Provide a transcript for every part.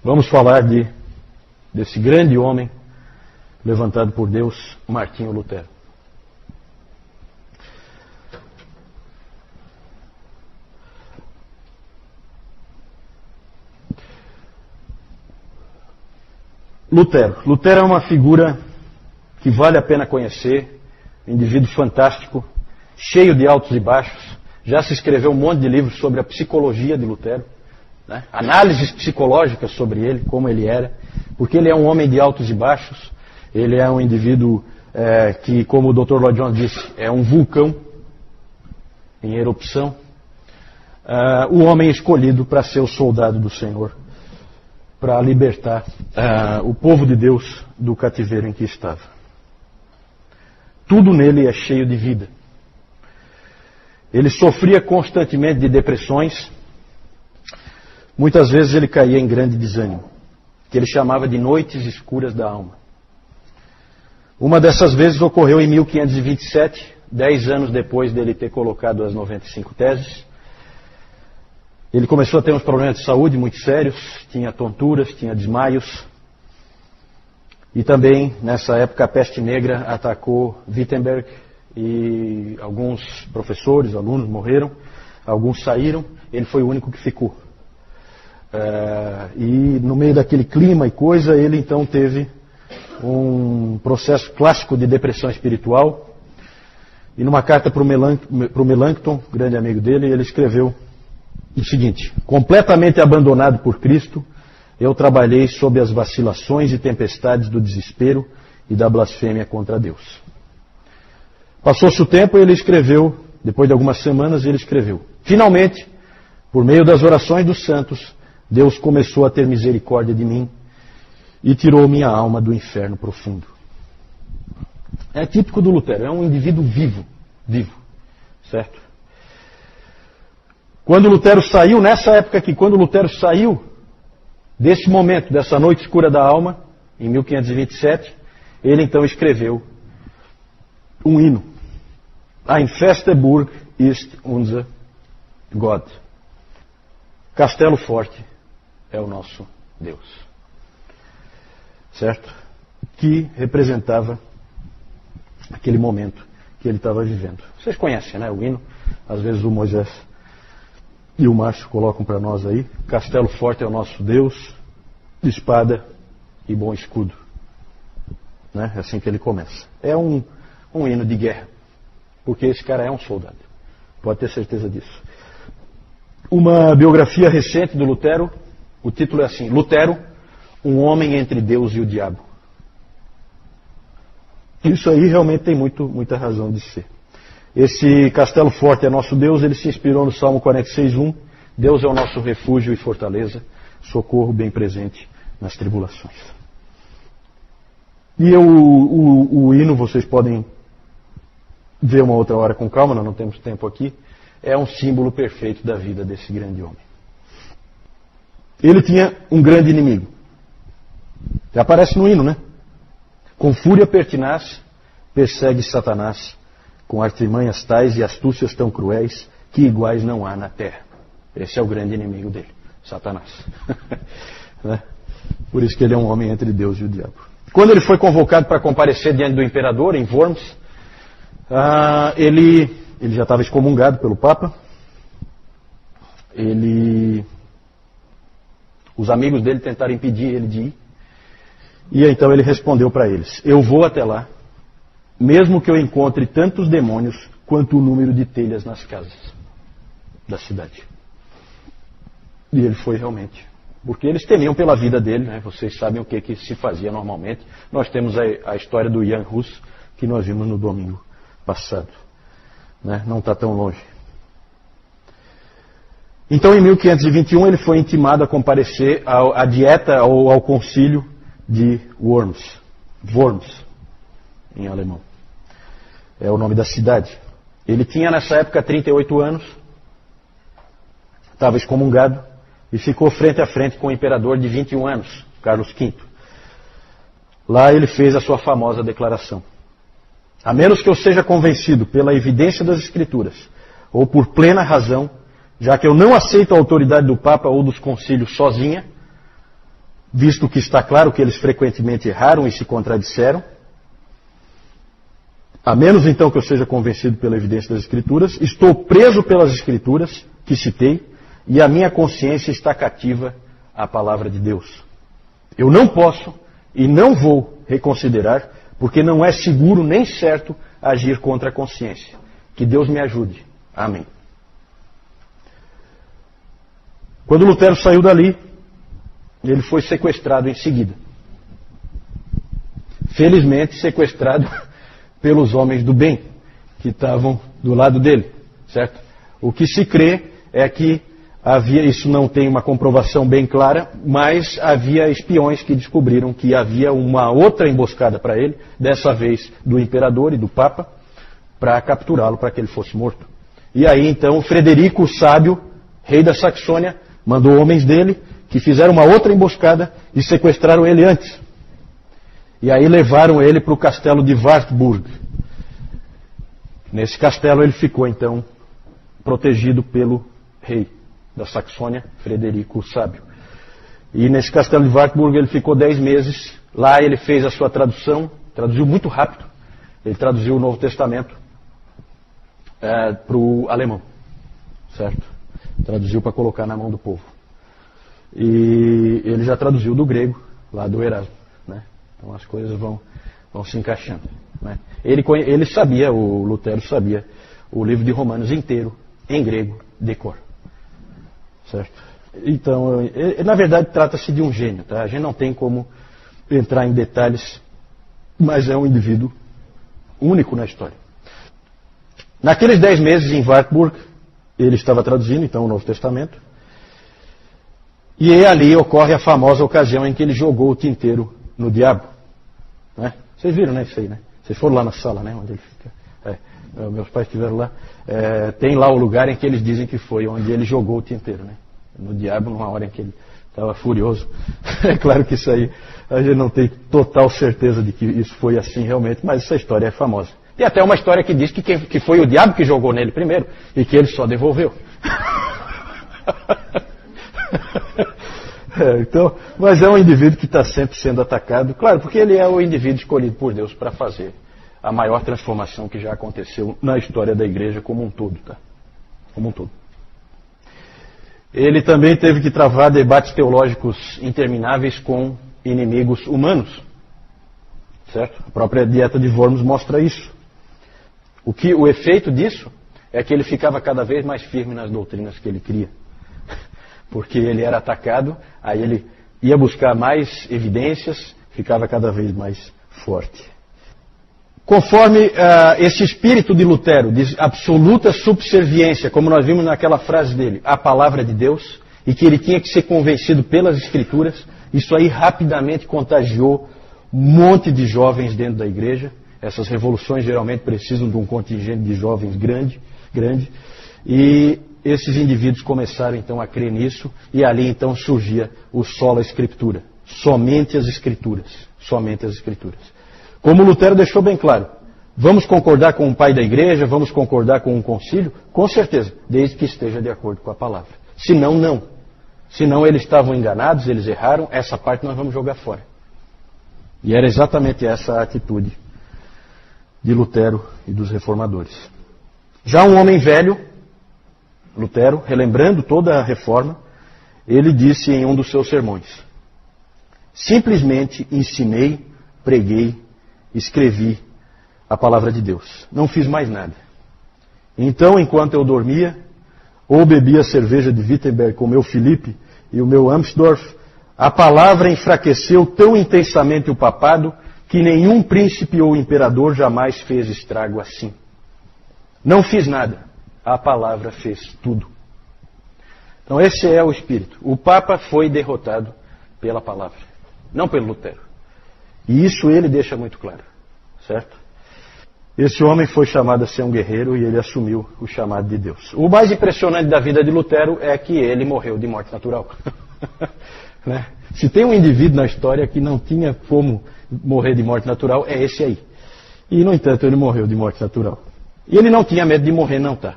Vamos falar desse grande homem levantado por Deus, Martinho Lutero. Lutero é uma figura que vale a pena conhecer, um indivíduo fantástico, cheio de altos e baixos. Já se escreveu um monte de livros sobre a psicologia de Lutero, né? Análises psicológicas sobre ele, como ele era, porque ele é um homem de altos e baixos. Ele é um indivíduo que, como o Dr. Lloyd Jones disse, é um vulcão em erupção. O homem escolhido para ser o soldado do Senhor, para libertar o povo de Deus do cativeiro em que estava. Tudo nele é cheio de vida. Ele sofria constantemente de depressões. Muitas vezes ele caía em grande desânimo, que ele chamava de noites escuras da alma. Uma dessas vezes ocorreu em 1527, 10 anos depois dele ter colocado as 95 teses. Ele começou a ter uns problemas de saúde muito sérios, tinha tonturas, tinha desmaios. E também, nessa época, a peste negra atacou Wittenberg e alguns professores, alunos morreram, alguns saíram, ele foi o único que ficou. E no meio daquele clima e coisa, ele então teve um processo clássico de depressão espiritual. E numa carta para o Melanchthon, grande amigo dele, ele escreveu o seguinte: completamente abandonado por Cristo, eu trabalhei sob as vacilações e tempestades do desespero e da blasfêmia contra Deus. Passou-se o tempo e ele escreveu, depois de algumas semanas, ele escreveu: finalmente, por meio das orações dos santos, Deus começou a ter misericórdia de mim e tirou minha alma do inferno profundo. É típico do Lutero, é um indivíduo vivo, certo? Quando Lutero saiu, nessa época aqui, quando Lutero saiu desse momento, dessa noite escura da alma, em 1527, ele então escreveu um hino. Ein feste Burg ist unser Gott. Castelo forte é o nosso Deus. Certo? Que representava aquele momento que ele estava vivendo. Vocês conhecem, né, o hino? Às vezes o Moisés e o Márcio colocam para nós aí: castelo forte é o nosso Deus, espada e bom escudo. Né? É assim que ele começa. É um hino de guerra, porque esse cara é um soldado. Pode ter certeza disso. Uma biografia recente do Lutero, o título é assim: Lutero, um homem entre Deus e o diabo. Isso aí realmente tem muita razão de ser. Esse castelo forte é nosso Deus, ele se inspirou no Salmo 46:1. Deus é o nosso refúgio e fortaleza, socorro bem presente nas tribulações. E o hino, vocês podem ver uma outra hora com calma, nós não temos tempo aqui. É um símbolo perfeito da vida desse grande homem. Ele tinha um grande inimigo. Já aparece no hino, né? Com fúria pertinaz, persegue Satanás, com artimanhas tais e astúcias tão cruéis, que iguais não há na terra. Esse é o grande inimigo dele, Satanás. Né? Por isso que ele é um homem entre Deus e o diabo. Quando ele foi convocado para comparecer diante do imperador, em Worms, ele já estava excomungado pelo Papa. Os amigos dele tentaram impedir ele de ir. E então ele respondeu para eles: eu vou até lá, mesmo que eu encontre tantos demônios quanto o número de telhas nas casas da cidade. E ele foi realmente. Porque eles temiam pela vida dele, né? Vocês sabem o que se fazia normalmente. Nós temos a história do Jan Hus, que nós vimos no domingo passado. Né? Não está tão longe. Então, em 1521, ele foi intimado a comparecer à dieta ou ao concílio de Worms, em alemão. É o nome da cidade. Ele tinha nessa época 38 anos, estava excomungado e ficou frente a frente com o imperador de 21 anos, Carlos V. Lá ele fez a sua famosa declaração: a menos que eu seja convencido pela evidência das Escrituras, ou por plena razão, já que eu não aceito a autoridade do Papa ou dos concílios sozinha, visto que está claro que eles frequentemente erraram e se contradisseram, a menos então que eu seja convencido pela evidência das Escrituras, estou preso pelas Escrituras que citei e a minha consciência está cativa à palavra de Deus. Eu não posso e não vou reconsiderar, porque não é seguro nem certo agir contra a consciência. Que Deus me ajude. Amém. Quando Lutero saiu dali, ele foi sequestrado em seguida. Felizmente sequestrado pelos homens do bem, que estavam do lado dele, certo? O que se crê é que havia, isso não tem uma comprovação bem clara, mas havia espiões que descobriram que havia uma outra emboscada para ele, dessa vez do imperador e do papa, para capturá-lo, para que ele fosse morto. E aí então Frederico o Sábio, rei da Saxônia, mandou homens dele que fizeram uma outra emboscada e sequestraram ele antes. E aí levaram ele para o castelo de Wartburg. Nesse castelo ele ficou então protegido pelo rei da Saxônia, Frederico o Sábio. E nesse castelo de Wartburg ele ficou 10 meses. Lá ele fez a sua tradução, traduziu muito rápido. Ele traduziu o Novo Testamento para o alemão, certo? Traduziu para colocar na mão do povo. E ele já traduziu do grego, lá do Erasmo, né? Então as coisas vão se encaixando, né? Ele sabia, o Lutero sabia, o livro de Romanos inteiro, em grego, de cor. Certo? Então, na verdade, trata-se de um gênio, tá? A gente não tem como entrar em detalhes, mas é um indivíduo único na história. Naqueles 10 meses em Wartburg, ele estava traduzindo, então, o Novo Testamento, e ali ocorre a famosa ocasião em que ele jogou o tinteiro no diabo. Né? Vocês viram, né, isso aí, né? Vocês foram lá na sala, né, onde ele fica. Meus pais estiveram lá. Tem lá o lugar em que eles dizem que foi onde ele jogou o tinteiro, né? No diabo, numa hora em que ele estava furioso. É claro que isso aí a gente não tem total certeza de que isso foi assim realmente, mas essa história é famosa. Tem até uma história que diz que foi o diabo que jogou nele primeiro e que ele só devolveu. Então, mas é um indivíduo que está sempre sendo atacado, claro, porque ele é o indivíduo escolhido por Deus para fazer a maior transformação que já aconteceu na história da igreja como um todo, tá? Como um todo. Ele também teve que travar debates teológicos intermináveis com inimigos humanos, certo? A própria dieta de Worms mostra isso. O efeito disso é que ele ficava cada vez mais firme nas doutrinas que ele cria. Porque ele era atacado, aí ele ia buscar mais evidências, ficava cada vez mais forte. Conforme esse espírito de Lutero, de absoluta subserviência, como nós vimos naquela frase dele, à palavra de Deus, e que ele tinha que ser convencido pelas Escrituras, isso aí rapidamente contagiou um monte de jovens dentro da igreja. Essas revoluções geralmente precisam de um contingente de jovens grande, e esses indivíduos começaram então a crer nisso, e ali então surgia o sola escritura, somente as Escrituras, somente as Escrituras. Como Lutero deixou bem claro, vamos concordar com o pai da igreja, vamos concordar com um concílio? Com certeza, desde que esteja de acordo com a palavra. Senão, não. Senão eles estavam enganados, eles erraram, essa parte nós vamos jogar fora. E era exatamente essa a atitude de Lutero e dos reformadores. Já um homem velho, Lutero, relembrando toda a reforma, ele disse em um dos seus sermões: simplesmente ensinei, preguei, escrevi a palavra de Deus. Não fiz mais nada. Então, enquanto eu dormia, ou bebia cerveja de Wittenberg com o meu Filipe e o meu Amsdorff, a palavra enfraqueceu tão intensamente o papado que nenhum príncipe ou imperador jamais fez estrago assim. Não fiz nada. A palavra fez tudo. Então esse é o espírito. O Papa foi derrotado pela palavra, não pelo Lutero. E isso ele deixa muito claro, certo? Esse homem foi chamado a ser um guerreiro e ele assumiu o chamado de Deus. O mais impressionante da vida de Lutero é que ele morreu de morte natural. Né? Se tem um indivíduo na história que não tinha como morrer de morte natural, é esse aí. E, no entanto, ele morreu de morte natural. E ele não tinha medo de morrer, não, tá?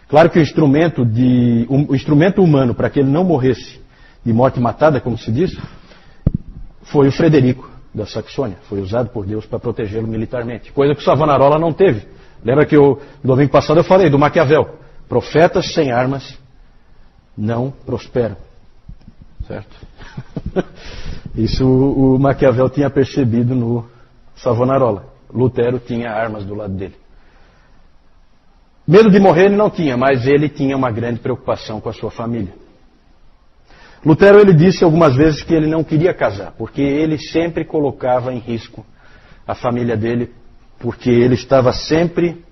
Claro que o instrumento humano para que ele não morresse de morte matada, como se diz, foi o Frederico da Saxônia. Foi usado por Deus para protegê-lo militarmente. Coisa que o Savonarola não teve. Lembra que no domingo passado eu falei do Maquiavel. Profetas sem armas não prosperam. Certo? Isso o Maquiavel tinha percebido no Savonarola. Lutero tinha armas do lado dele. Medo de morrer ele não tinha, mas ele tinha uma grande preocupação com a sua família. Lutero ele disse algumas vezes que ele não queria casar, porque ele sempre colocava em risco a família dele, porque ele estava sempre,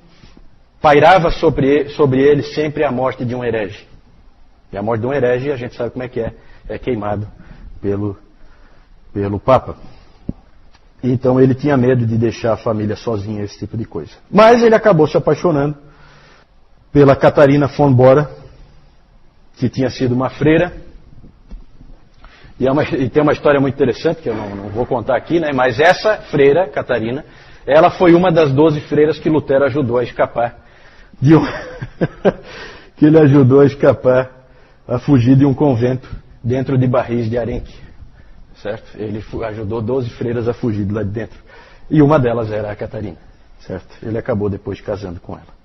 pairava sobre ele sempre a morte de um herege. E a morte de um herege, a gente sabe como é queimado pelo Papa. Então ele tinha medo de deixar a família sozinha, esse tipo de coisa. Mas ele acabou se apaixonando pela Catarina von Bora, que tinha sido uma freira. E tem uma história muito interessante, que eu não vou contar aqui, né? Mas essa freira, Catarina, ela foi uma das 12 freiras que Lutero ajudou a escapar que ele ajudou a escapar, a fugir de um convento dentro de barris de arenque. Certo? Ele ajudou 12 freiras a fugir de lá de dentro. E uma delas era a Catarina. Certo? Ele acabou depois casando com ela.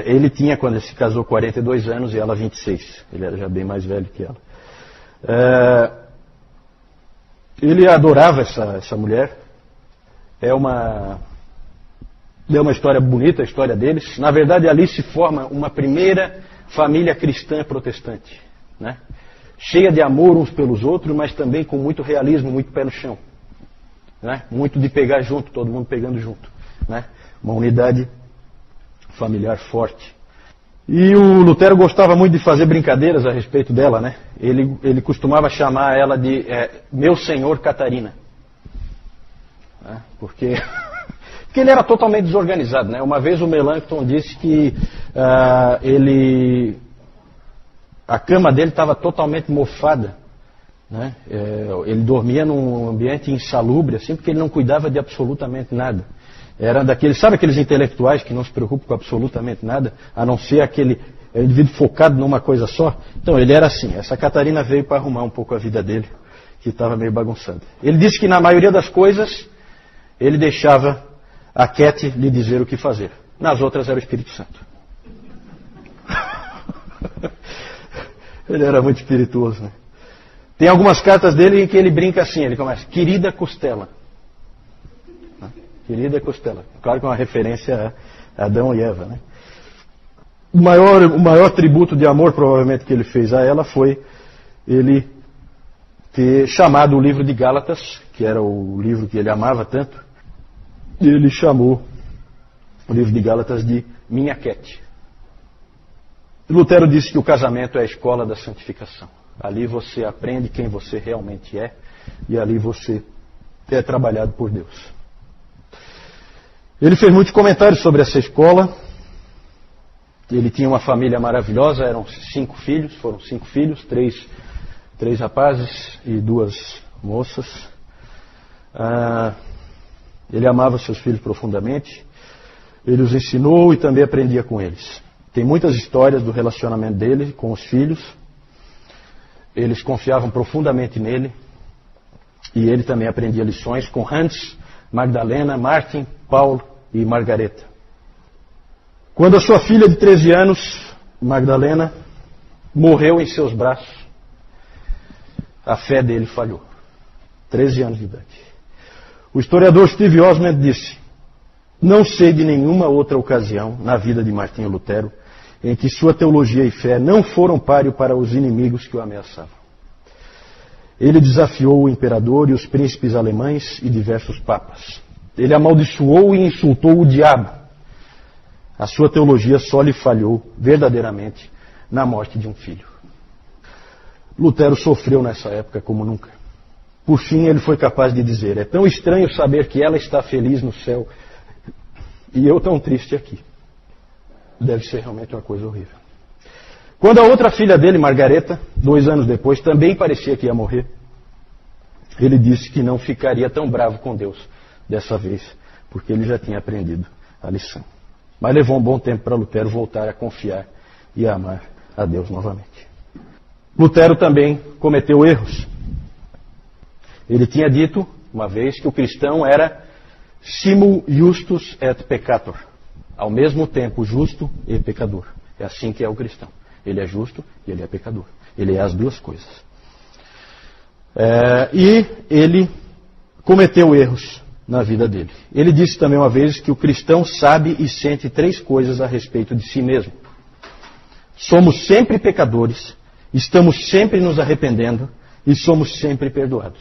Ele tinha, quando ele se casou, 42 anos e ela 26. Ele era já bem mais velho que ela. Ele adorava essa mulher. É uma história bonita, a história deles. Na verdade, ali se forma uma primeira família cristã protestante, né? Cheia de amor uns pelos outros, mas também com muito realismo, muito pé no chão, né? Muito de pegar junto, todo mundo pegando junto, né? Uma unidade familiar forte. E o Lutero gostava muito de fazer brincadeiras a respeito dela, né? Ele costumava chamar ela de meu senhor Catarina, né? Porque ele era totalmente desorganizado, né? Uma vez o Melanchthon disse que a cama dele estava totalmente mofada, né? Ele dormia num ambiente insalubre, assim, porque ele não cuidava de absolutamente nada. Era sabe aqueles intelectuais que não se preocupam com absolutamente nada, a não ser aquele indivíduo focado numa coisa só? Então ele era assim. Essa Catarina veio para arrumar um pouco a vida dele, que estava meio bagunçada. Ele disse que na maioria das coisas ele deixava a Cat lhe dizer o que fazer. Nas outras era o Espírito Santo. Ele era muito espirituoso, né? Tem algumas cartas dele em que ele brinca assim, ele começa, querida Costela. Querida Costela. Claro que é uma referência a Adão e Eva, né? O maior tributo de amor, provavelmente, que ele fez a ela foi ele ter chamado o livro de Gálatas, que era o livro que ele amava tanto, e ele chamou o livro de Gálatas de Minha Cat. Lutero disse que o casamento é a escola da santificação. Ali você aprende quem você realmente é, e ali você é trabalhado por Deus. Ele fez muitos comentários sobre essa escola. Ele tinha uma família maravilhosa, eram 5 filhos, foram 5 filhos, 3 rapazes e 2 moças. Ele amava seus filhos profundamente, ele os ensinou e também aprendia com eles. Tem muitas histórias do relacionamento dele com os filhos. Eles confiavam profundamente nele e ele também aprendia lições com Hans, Magdalena, Martin, Paulo e Margareta. Quando a sua filha de 13 anos, Magdalena, morreu em seus braços, a fé dele falhou. 13 anos de idade. O historiador Steve Osmond disse: não sei de nenhuma outra ocasião na vida de Martinho Lutero em que sua teologia e fé não foram páreo para os inimigos que o ameaçavam. Ele desafiou o imperador e os príncipes alemães e diversos papas. Ele amaldiçoou e insultou o diabo. A sua teologia só lhe falhou verdadeiramente na morte de um filho. Lutero sofreu nessa época como nunca. Por fim, ele foi capaz de dizer: é tão estranho saber que ela está feliz no céu e eu tão triste aqui. Deve ser realmente uma coisa horrível. Quando a outra filha dele, Margareta, 2 anos depois, também parecia que ia morrer, ele disse que não ficaria tão bravo com Deus dessa vez, porque ele já tinha aprendido a lição. Mas levou um bom tempo para Lutero voltar a confiar e a amar a Deus novamente. Lutero também cometeu erros. Ele tinha dito, uma vez, que o cristão era simul justus et peccator. Ao mesmo tempo, justo e pecador. É assim que é o cristão. Ele é justo e ele é pecador. Ele é as duas coisas. E ele cometeu erros na vida dele. Ele disse também uma vez que o cristão sabe e sente 3 coisas a respeito de si mesmo. Somos sempre pecadores, estamos sempre nos arrependendo e somos sempre perdoados.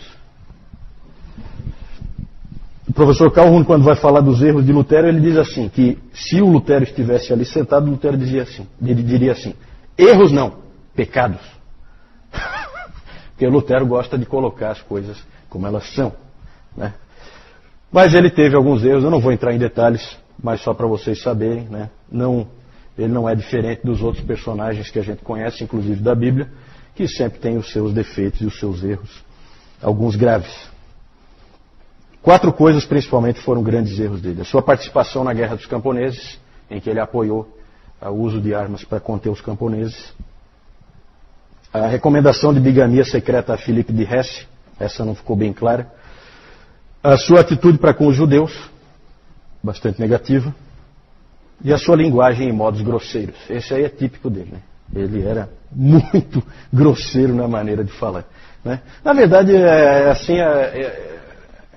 O professor Calhoun, quando vai falar dos erros de Lutero, ele diz assim, que se o Lutero estivesse ali sentado, Lutero diria assim, erros não, pecados. Porque Lutero gosta de colocar as coisas como elas são, né? Mas ele teve alguns erros, eu não vou entrar em detalhes, mas só para vocês saberem, né? Ele não é diferente dos outros personagens que a gente conhece, inclusive da Bíblia, que sempre tem os seus defeitos e os seus erros, alguns graves. 4 coisas principalmente foram grandes erros dele. A sua participação na Guerra dos Camponeses, em que ele apoiou o uso de armas para conter os camponeses. A recomendação de bigamia secreta a Filipe de Hesse, essa não ficou bem clara. A sua atitude para com os judeus, bastante negativa. E a sua linguagem em modos grosseiros. Esse aí é típico dele, né? Ele era muito grosseiro na maneira de falar, né? Na verdade,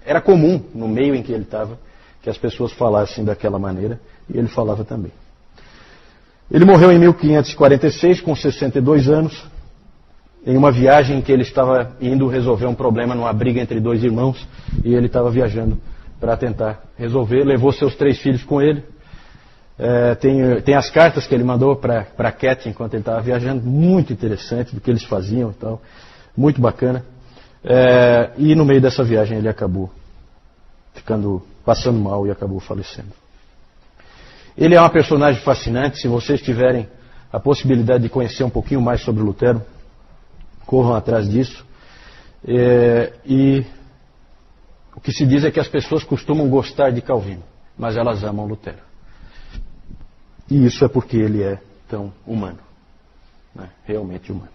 era comum no meio em que ele estava que as pessoas falassem daquela maneira, e ele falava também. Ele morreu em 1546, com 62 anos, em uma viagem em que ele estava indo resolver um problema numa briga entre 2 irmãos, e ele estava viajando para tentar resolver, levou seus 3 filhos com ele. Tem as cartas que ele mandou para Cat enquanto ele estava viajando, muito interessante do que eles faziam e tal, muito bacana. E no meio dessa viagem ele acabou passando mal e acabou falecendo. Ele é uma personagem fascinante. Se vocês tiverem a possibilidade de conhecer um pouquinho mais sobre Lutero, corram atrás disso. E o que se diz é que as pessoas costumam gostar de Calvino, mas elas amam Lutero. E isso é porque ele é tão humano, né? Realmente humano.